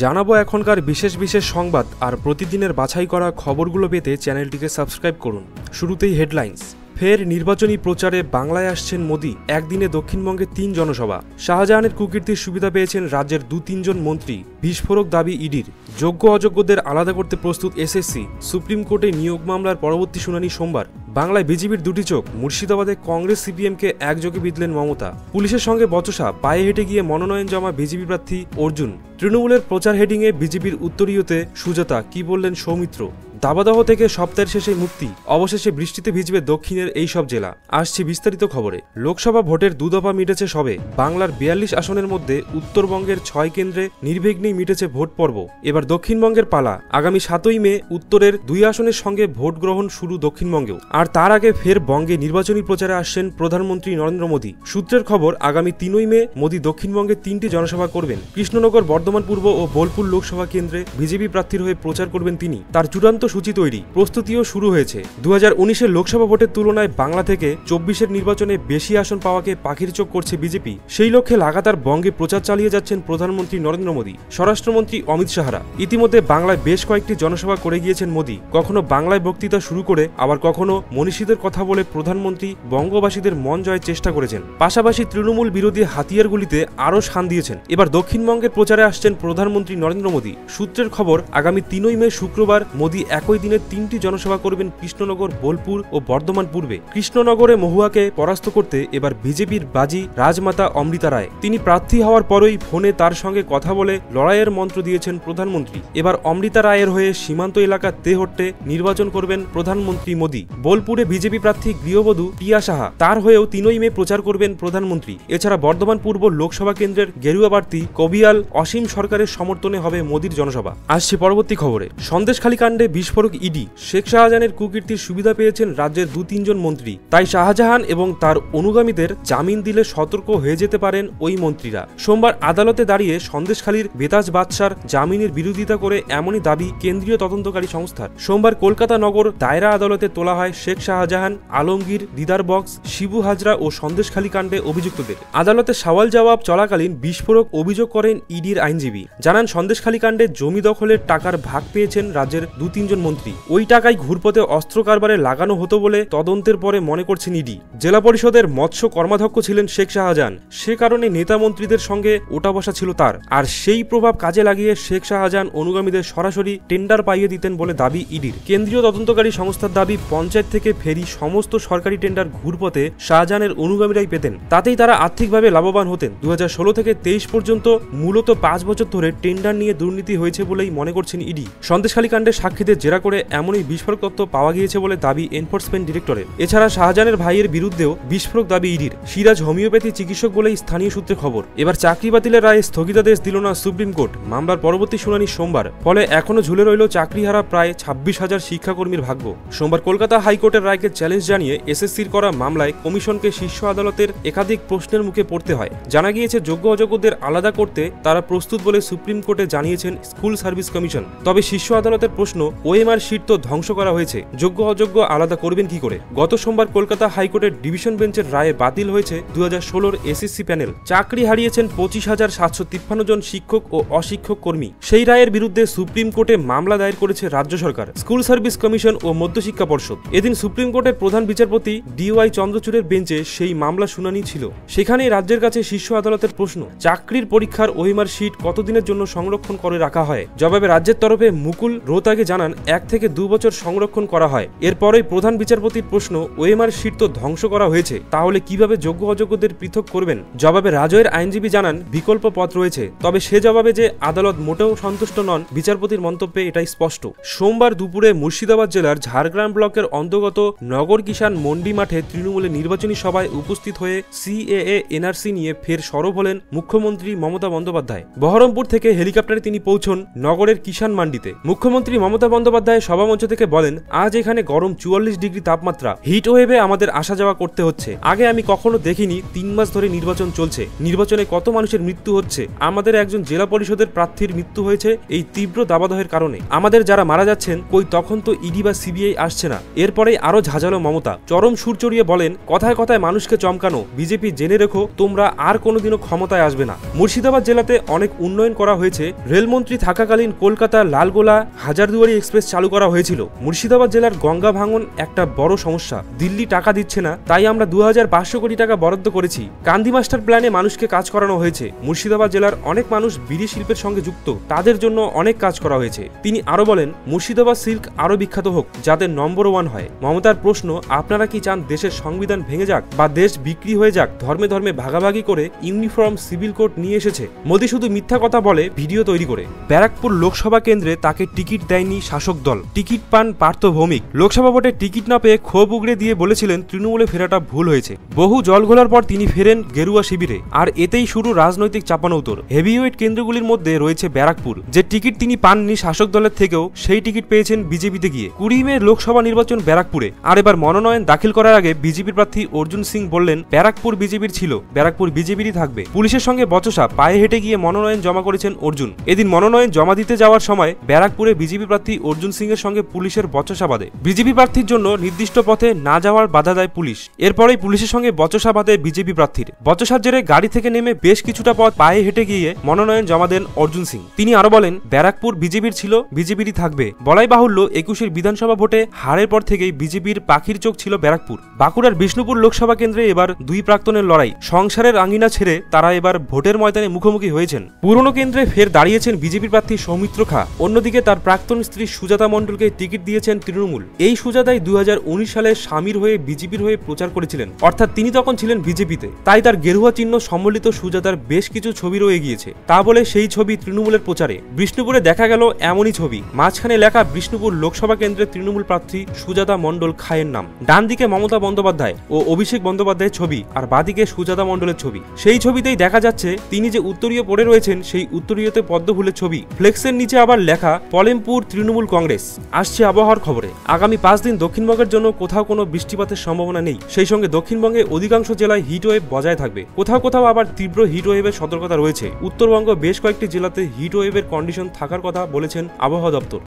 জানাবো এখনকার বিশেষ বিশেষ সংবাদ আর প্রতিদিনের বাছাই করা খবরগুলো পেতে চ্যানেলটিকে সাবস্ক্রাইব করুন। শুরুতেই হেডলাইন্স। ফের নির্বাচনী প্রচারে বাংলায় আসছেন মোদি। একদিনে দক্ষিণবঙ্গে ৩ জনসভা। শাহজাহানের কুকীর্তির সুবিধা পেয়েছেন রাজ্যের ২-৩ জন মন্ত্রী। বিস্ফোরক দাবি ইডির। যোগ্য অযোগ্যদের আলাদা করতে প্রস্তুত এসএসসি। সুপ্রিম কোর্টে নিয়োগ মামলার পরবর্তী শুনানি সোমবার। বাংলায় বিজেপির দুটি চোখ। মুর্শিদাবাদে কংগ্রেস সিপিএমকে একযোগে বিঁধলেন মমতা। পুলিশের সঙ্গে বচসা। পায়ে হেঁটে গিয়ে মনোনয়ন জমা বিজেপি প্রার্থী অর্জুন। তৃণমূলের প্রচার হেডিংয়ে বিজেপির উত্তরীয়তে সুজাতা। কি বললেন সৌমিত্র। দাবদাহ থেকে সপ্তাহের শেষে মুক্তি। অবশেষে বৃষ্টিতে ভিজবে দক্ষিণের এই সব জেলা। আসছে বিস্তারিত খবরে। লোকসভা ভোটের 2 দফা মিটেছে সবে। বাংলার 42 আসনের মধ্যে উত্তরবঙ্গের 6 কেন্দ্রে নির্বিঘ্নেই মিটেছে ভোট পর্ব। এবার দক্ষিণবঙ্গের পালা। আগামী 7ই মে উত্তরের 2 আসনের সঙ্গে ভোট গ্রহণ শুরু দক্ষিণবঙ্গেও। আর তার আগে ফের বঙ্গে নির্বাচনী প্রচারে আসছেন প্রধানমন্ত্রী নরেন্দ্র মোদী। সূত্রের খবর, আগামী 3ই মে মোদী দক্ষিণবঙ্গে 3টি জনসভা করবেন। কৃষ্ণনগর, বর্ধমান পূর্ব ও বোলপুর লোকসভা কেন্দ্রে বিজেপি প্রার্থীর হয়ে প্রচার করবেন তিনি। তার চূড়ান্ত সূচি তৈরি, প্রস্তুতিও শুরু হয়েছে। 2019-এর লোকসভা ভোটের তুলনায় বাংলা থেকে 24-এর নির্বাচনে বেশি আসন পাওয়াকে পাখির চোখ করছে বিজেপি। সেই লক্ষ্যে লাগাতার বঙ্গে প্রচার চালিয়ে যাচ্ছেন প্রধানমন্ত্রী নরেন্দ্র মোদী। স্বরাষ্ট্রমন্ত্রী অমিত শাহরা ইতিমধ্যে বাংলায় বেশ কয়েকটি জনসভা করে গিয়েছেন মোদী। কখনো বাংলায় বক্তৃতা শুরু করে আবার কখনো মনীষীদের কথা বলে প্রধানমন্ত্রী বঙ্গবাসীদের মন জয়ের চেষ্টা করেছেন। পাশাপাশি তৃণমূল বিরোধী হাতিয়ারগুলিতে আরও শান দিয়েছেন। এবার দক্ষিণবঙ্গের প্রচারে আসছেন প্রধানমন্ত্রী নরেন্দ্র মোদী। সূত্রের খবর, আগামী 3ই মে শুক্রবার মোদী একই দিনে 3টি জনসভা করবেন কৃষ্ণনগর, বোলপুর ও বর্ধমান পূর্বে। কৃষ্ণনগরে মহুয়াকে পরাস্ত করতে এবার বিজেপির বাজি রাজমাতা অমৃতা রায়। তিনি প্রার্থী হওয়ার পরই ফোনে তার সঙ্গে কথা বলে লড়াইয়ের মন্ত্র দিয়েছেন প্রধানমন্ত্রী। এবার অমৃতা রায়ের হয়ে সীমান্ত এলাকা তেহট্টে নির্বাচন করবেন প্রধানমন্ত্রী মোদী। বোলপুরে বিজেপি প্রার্থী গৃহবধূ প্রিয়া সাহা, তার হয়েও 3ই মে প্রচার করবেন প্রধানমন্ত্রী। এছাড়া বর্ধমান পূর্ব লোকসভা কেন্দ্রের গেরুয়া প্রার্থী কবিয়াল অসীম সরকারের সমর্থনে হবে মোদীর জনসভা। আসছে পরবর্তী খবরে। সন্দেশখালী কাণ্ডে বিস্ফোরক ইডি। শেখ শাহজাহানের কুকীর্তির সুবিধা পেয়েছেন রাজ্যের 2-3 জন মন্ত্রী। তাই শাহজাহান এবং তার অনুগামীদের জামিন দিলে সতর্ক হয়ে যেতে পারেন ওই মন্ত্রীরা। সোমবার আদালতে দাঁড়িয়ে সন্দেশখালীর বেতাজ বাদশার জামিনের বিরোধিতা করে এমনই দাবি কেন্দ্রীয় তদন্তকারী সংস্থার। সোমবার কলকাতা নগর দায়রা আদালতে তোলা হয় শেখ শাহজাহান, আলমগীর, দিদার বক্স, শিবু হাজরা ও সন্দেশখালী কাণ্ডে অভিযুক্তদের। আদালতে সওয়াল জবাব চলাকালীন বিস্ফোরক অভিযোগ করেন ইডির আইনজীবী। জানান, সন্দেশখালী কাণ্ডে জমি দখলের টাকার ভাগ পেয়েছেন রাজ্যের 2-3 জন মন্ত্রী। ওই টাকায় ঘুরপথে অস্ত্র কারবারে লাগানো হতো বলে তদন্তের পরে মনে করছেন ইডি। জেলা পরিষদের মৎস্য কর্মাধ্যক্ষ ছিলেন শেখ শাহজাহান। সে কারণে নেতা মন্ত্রীদের সঙ্গে ওঠা বসা ছিল তার। আর সেই প্রভাব কাজে লাগিয়ে শেখ শাহজাহান অনুগামীদের সরাসরি টেন্ডার পাইয়ে দিতেন বলে দাবি ইডির। কেন্দ্রীয় তদন্তকারী সংস্থার দাবি, পঞ্চায়েত থেকে ফেরি সমস্ত সরকারি টেন্ডার ঘুরপথে শাহজাহানের অনুগামীরাই পেতেন। তাতেই তারা আর্থিকভাবে লাভবান হতেন। 2016 থেকে 23 পর্যন্ত মূলত 5 বছর ধরে টেন্ডার নিয়ে দুর্নীতি হয়েছে বলেই মনে করছেন ইডি। সন্দেশখালী কাণ্ডে সাক্ষীদের জেরা করে এমনই বিস্ফোরক তথ্য পাওয়া গিয়েছে বলে দাবি এনফোর্সমেন্ট ডিরেক্টরের। এছাড়া শাহজাহানের ভাইয়ের বিরুদ্ধেও বিস্ফোরক দাবি ইডির। সিরাজ হোমিওপ্যাথি চিকিৎসক বলেই স্থানীয় সূত্রে খবর। এবার চাকরি বাতিলের রায়ে স্থগিতাদেশ দিল না সুপ্রিম কোর্ট। মামলার পরবর্তী শুনানি সোমবার। ফলে এখনো ঝুলে রইল চাকরিহারা প্রায় 26,000 শিক্ষাকর্মীর ভাগ্য। সোমবার কলকাতা হাইকোর্টের রায়কে চ্যালেঞ্জ জানিয়ে এসএসসির করা মামলায় কমিশনকে শীর্ষ আদালতের একাধিক প্রশ্নের মুখে পড়তে হয়। জানা গিয়েছে, যোগ্য অযোগ্যদের আলাদা করতে তারা প্রস্তুত বলে সুপ্রিম কোর্টে জানিয়েছেন স্কুল সার্ভিস কমিশন। তবে শীর্ষ আদালতের প্রশ্ন, ওএমআর শিট তো ধ্বংস করা হয়েছে, যোগ্য অযোগ্য আলাদা করবেন কি করে? গত সোমবার কলকাতা হাইকোর্টের ডিভিশন বেঞ্চের রায়ে বাতিল হয়েছে 2016-র এসএসসি প্যানেল। চাকরি হারিয়েছেন 25,753 জন শিক্ষক ও অশিক্ষক কর্মী। সেই রায়ের বিরুদ্ধে সুপ্রিম কোর্টে মামলা দায়ের করেছে রাজ্য সরকার, স্কুল সার্ভিস কমিশন ও মধ্যশিক্ষা পর্ষদ। এদিন সুপ্রিম কোর্টের প্রধান বিচারপতি DY চন্দ্রচূড়ের বেঞ্চে সেই মামলা শুনানি ছিল। সেখানেই রাজ্যের কাছে শীর্ষ আদালতের প্রশ্ন, চাকরির পরীক্ষার ওএমআর শিট কতদিনের জন্য সংরক্ষণ করে রাখা হয়? জবাবে রাজ্যের তরফে মুকুল রোহতাগে জানান, 1 থেকে 2 বছর সংরক্ষণ করা হয়। এরপরেই প্রধান বিচারপতির প্রশ্ন, ওএমআর শিট তো ধ্বংস করা হয়েছে, তাহলে কিভাবে যোগ্য অযোগ্যদের পৃথক করবেন? জবাবে রাজয়ের আইনজীবী জানান, বিকল্প পথ রয়েছে। তবে সে জবাবে যে আদালত মোটেও সন্তুষ্ট নন, বিচারপতির মন্তব্যে এটাই স্পষ্ট। সোমবার দুপুরে মুর্শিদাবাদ জেলার ঝাড়গ্রাম ব্লকের অন্তর্গত নগর কিষাণ মন্ডি মাঠে তৃণমূলের নির্বাচনী সভায় উপস্থিত হয়ে সিএএ এনআরসি নিয়ে ফের সরব হলেন মুখ্যমন্ত্রী মমতা বন্দ্যোপাধ্যায়। বহরমপুর থেকে হেলিকপ্টারে তিনি পৌঁছন নগরের কিষাণ মান্ডিতে। মুখ্যমন্ত্রী মমতা বন্দ্যোপাধ্যায় বন্দ্যোপাধ্যায় সভামঞ্চ থেকে বলেন, আজ এখানে গরম 44 ডিগ্রি তাপমাত্রা, হিট ওয়েভে আমাদের আসা যাওয়া করতে হচ্ছে। আগে আমি কখনো দেখিনি 3 মাস ধরে নির্বাচন চলছে, নির্বাচনে কত মানুষের মৃত্যু হচ্ছে। আমাদের একজন জেলা পরিষদের প্রার্থীর মৃত্যু হয়েছে এই তীব্র দাবদাহের কারণে। আমাদের যারা মারা যাচ্ছেন কই তখন তো ইডি বা সিবিআই আসছে না। এরপরেই আরো ঝাঁঝালো মমতা, চরম সুর চড়িয়ে বলেন, কথায় কথায় মানুষকে চমকানো, বিজেপি জেনে রেখো তোমরা আর কোনোদিনও ক্ষমতায় আসবে না। মুর্শিদাবাদ জেলাতে অনেক উন্নয়ন করা হয়েছে। রেলমন্ত্রী থাকাকালীন কলকাতা লালগোলা হাজারদুয়ারি এক্সপ্রেস চালু করা হয়েছিল। মুর্শিদাবাদ জেলার গঙ্গা ভাঙন একটা বড় সমস্যা, দিল্লি টাকা দিচ্ছে না, তাই আমরা 2500 কোটি টাকা বরাদ্দ করেছি। কান্দি মাস্টার প্ল্যানে মানুষকে কাজ করানো হয়েছে। মুর্শিদাবাদ জেলার অনেক মানুষ বিড়ি শিল্পের সঙ্গে যুক্ত, তাদের জন্য অনেক কাজ করা হয়েছে। তিনি আরো বলেন, মুর্শিদাবাদ সিল্ক আরো বিখ্যাত হোক, যাদের নম্বর 1 হয়। মমতার প্রশ্ন, আপনারা কি চান দেশের সংবিধান ভেঙে যাক বা দেশ বিক্রি হয়ে যাক? ধর্মে ধর্মে ভাগাভাগি করে ইউনিফর্ম সিভিল কোড নিয়ে এসেছে মোদী, শুধু মিথ্যা কথা বলে ভিডিও তৈরি করে। ব্যারাকপুর লোকসভা কেন্দ্রে তাকে টিকিট দেয়নি শাসক দল, টিকিট পান পার্থ ভৌমিক। লোকসভা ভোটে টিকিট না পেয়ে ক্ষোভ উগড়ে দিয়ে বলেছিলেন তৃণমূলে ফেরাটা ভুল হয়েছে। বহু জল ঘোলার পর তিনি ফেরেন গেরুয়া শিবিরে, আর এতেই শুরু রাজনৈতিক চাপানোউতর। হেভিওয়েট কেন্দ্রগুলির মধ্যে রয়েছে ব্যারাকপুর। যে টিকিট তিনি পাননি শাসক দলের থেকেও, সেই টিকিট পেয়েছেন বিজেপিতে গিয়ে। 20 মে লোকসভা নির্বাচন ব্যারাকপুরে। আর এবার মনোনয়ন দাখিল করার আগে বিজেপি প্রার্থী অর্জুন সিং বললেন, ব্যারাকপুর বিজেপির ছিল, ব্যারাকপুর বিজেপিরই থাকবে। পুলিশের সঙ্গে বচসা, পায়ে হেঁটে গিয়ে মনোনয়ন জমা করেছেন অর্জুন। এদিন মনোনয়ন জমা দিতে যাওয়ার সময় ব্যারাকপুরে বিজেপি প্রার্থী অর্জুন সিং এর সঙ্গে পুলিশের বচসা বাঁধে। বিজেপি প্রার্থীর জন্য নির্দিষ্ট পথে না যাওয়ার বাধা দেয় পুলিশ। এরপরেই পুলিশের সঙ্গে বচসা বাঁধে বিজেপি প্রার্থীর। বচসার জেরে গাড়ি থেকে নেমে বেশ কিছুটা পথ পায়ে হেঁটে গিয়ে মনোনয়ন জমা দেন অর্জুন সিং। তিনি আরো বলেন, ব্যারাকপুর বিজেপির ছিল, বিজেপিরই থাকবে। বলাই বাহুল্য, 21 বিধানসভা ভোটে হারের পর থেকেই বিজেপির পাখির চোখ ছিল ব্যারাকপুর। বাঁকুড়ার বিষ্ণুপুর লোকসভা কেন্দ্রে এবার দুই প্রাক্তনের লড়াই। সংসারের আঙ্গিনা ছেড়ে তারা এবার ভোটের ময়দানে মুখোমুখি হয়েছেন। পুরনো কেন্দ্রে ফের দাঁড়িয়েছেন বিজেপি প্রার্থী সৌমিত্র খা। অন্যদিকে তার প্রাক্তন স্ত্রী সুজাতা মণ্ডলকে টিকিট দিয়েছেন তৃণমূল। এই সুজাতাই 2019 সালে স্বামীর হয়ে বিজেপির হয়ে প্রচার করেছিলেন, অর্থাৎ তিনি তখন ছিলেন বিজেপিতে। তাই তার গেরুয়া চিহ্ন সম্বলিত সুজাতার বেশ কিছু ছবি রয়ে গিয়েছে। তা বলে সেই ছবি তৃণমূলের প্রচারে। বিষ্ণুপুরে দেখা গেল এমনই ছবি, মাঝখানে লেখা বিষ্ণুপুর লোকসভা কেন্দ্রের তৃণমূল প্রার্থী সুজাতা মণ্ডল খায়ের নাম। ডান দিকে মমতা বন্দ্যোপাধ্যায় ও অভিষেক বন্দ্যোপাধ্যায়ের ছবি, আর বাদিকে সুজাতা মণ্ডলের ছবি। সেই ছবিতেই দেখা যাচ্ছে তিনি যে উত্তরীয় পড়ে রয়েছেন, সেই উত্তরীয়তে পদ্ম ফুলের ছবি। ফ্লেক্সের নিচে আবার লেখা পলেমপুর তৃণমূল কংগ্রেস। আসছে আবহাওয়ার খবরে। আগামী 5 দিন দক্ষিণবঙ্গের জন্য কোথাও কোনো বৃষ্টিপাতের সম্ভাবনা নেই। সেই সঙ্গে দক্ষিণবঙ্গে অধিকাংশ জেলায় হিট ওয়েভ বজায় থাকবে। কোথাও কোথাও আবার তীব্র হিট ওয়েভের সতর্কতা রয়েছে। উত্তরবঙ্গ বেশ কয়েকটি জেলাতে হিট ওয়েভের কন্ডিশন থাকার কথা বলেছেন আবহাওয়া দপ্তর।